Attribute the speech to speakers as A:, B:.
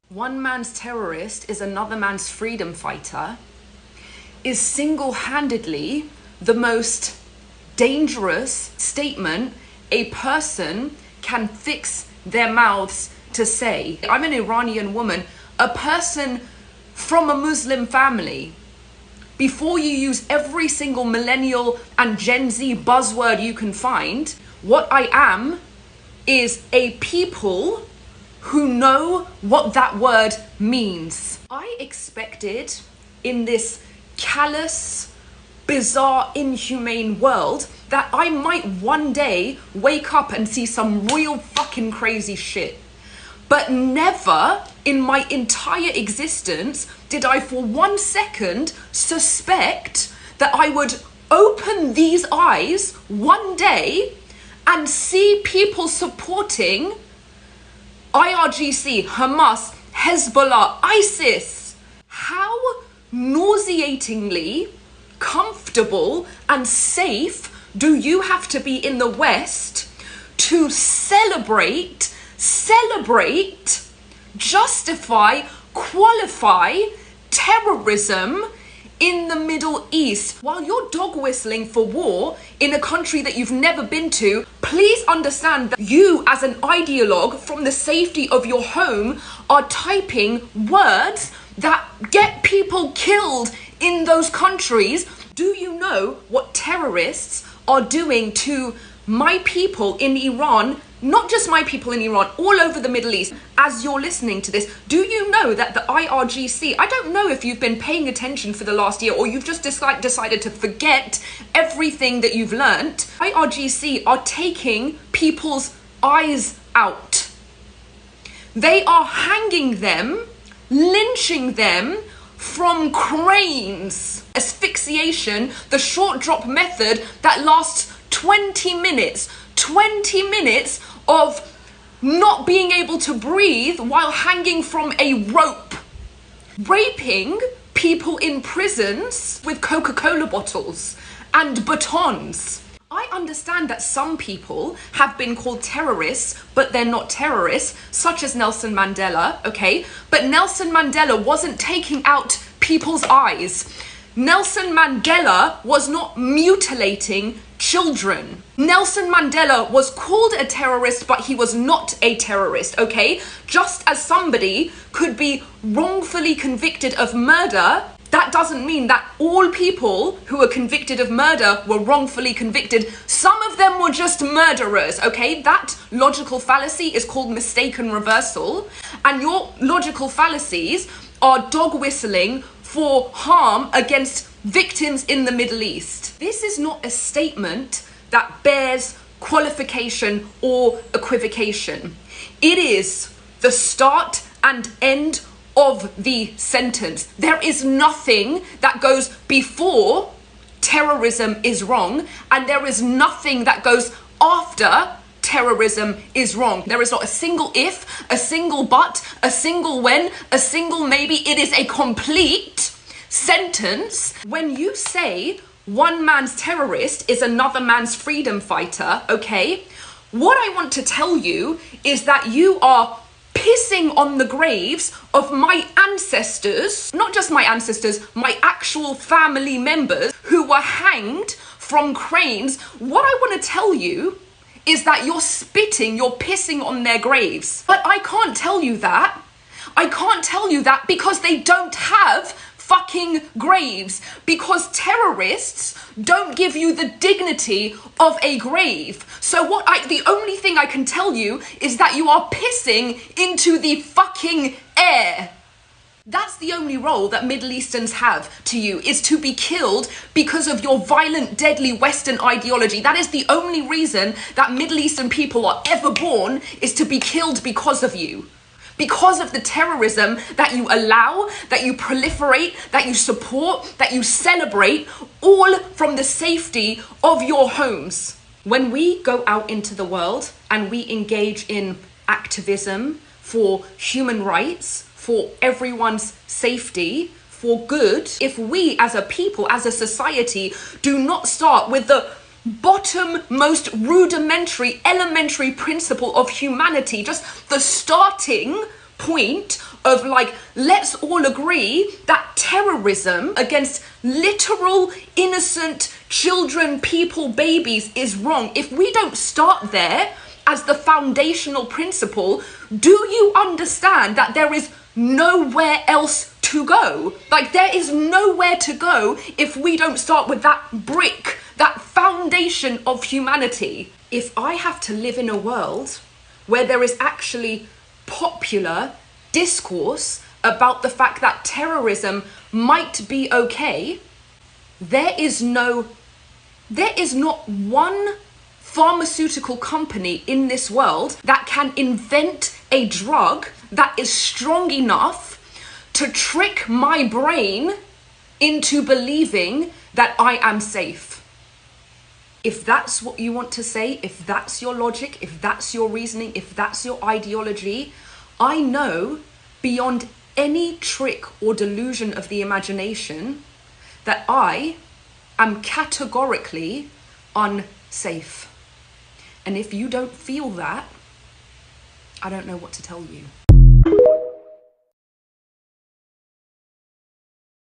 A: one man's terrorist is another man's freedom fighter is single-handedly the most dangerous statement a person can fix their mouths to say. I'm an Iranian woman, a person from a Muslim family. Before you use every single millennial and Gen Z buzzword you can find, what I am is a people who know what that word means. I expected in this callous, bizarre, inhumane world that I might one day wake up and see some real fucking crazy shit. But never in my entire existence did I for 1 second suspect that I would open these eyes one day and see people supporting IRGC, Hamas, Hezbollah, ISIS. How nauseatingly comfortable and safe do you have to be in the West to celebrate, justify, qualify terrorism in the Middle East? While you're dog whistling for war in a country that you've never been to, please understand that you as an ideologue from the safety of your home are typing words that get people killed in those countries. Do you know what terrorists are doing to my people in Iran? Not just my people in Iran, all over the Middle East. As you're listening to this, do you know that the IRGC, I don't know if you've been paying attention for the last year or you've just decided to forget everything that you've learnt. IRGC are taking people's eyes out. They are hanging them, lynching them from cranes. Asphyxiation, the short drop method that lasts 20 minutes. 20 minutes of not being able to breathe while hanging from a rope. Raping people in prisons with Coca-Cola bottles and batons. I understand that some people have been called terrorists, but they're not terrorists, such as Nelson Mandela, okay? But Nelson Mandela wasn't taking out people's eyes. Nelson Mandela was not mutilating children. Nelson Mandela was called a terrorist, but he was not a terrorist, okay? Just as somebody could be wrongfully convicted of murder, that doesn't mean that all people who were convicted of murder were wrongfully convicted. Some of them were just murderers, okay? That logical fallacy is called mistaken reversal, and your logical fallacies are dog whistling for harm against victims in the Middle East. This is not a statement that bears qualification or equivocation. It is the start and end of the sentence. There is nothing that goes before terrorism is wrong, and there is nothing that goes after terrorism is wrong. There is not a single if, a single but, a single when, a single maybe. It is a complete sentence. When you say one man's terrorist is another man's freedom fighter, okay, what I want to tell you is that you are pissing on the graves of my ancestors, not just my ancestors, my actual family members who were hanged from cranes. What I want to tell you is that you're pissing on their graves. But I can't tell you that. I can't tell you that because they don't have fucking graves, because terrorists don't give you the dignity of a grave. So the only thing I can tell you is that you are pissing into the fucking air. That's the only role that Middle Easterns have to you, is to be killed because of your violent, deadly Western ideology. That is the only reason that Middle Eastern people are ever born, is to be killed because of you. Because of the terrorism that you allow, that you proliferate, that you support, that you celebrate, all from the safety of your homes. When we go out into the world and we engage in activism for human rights, for everyone's safety, for good, if we as a people, as a society, do not start with the bottom most rudimentary, elementary principle of humanity, just the starting point of like, let's all agree that terrorism against literal innocent children, people, babies is wrong. If we don't start there as the foundational principle, do you understand that there is nowhere else to go? Like, there is nowhere to go if we don't start with that brick, that foundation of humanity. If I have to live in a world where there is actually popular discourse about the fact that terrorism might be okay, there is not one pharmaceutical company in this world that can invent a drug that is strong enough to trick my brain into believing that I am safe. If that's what you want to say, if that's your logic, if that's your reasoning, if that's your ideology, I know beyond any trick or delusion of the imagination that I am categorically unsafe. And if you don't feel that, I don't know what to tell you.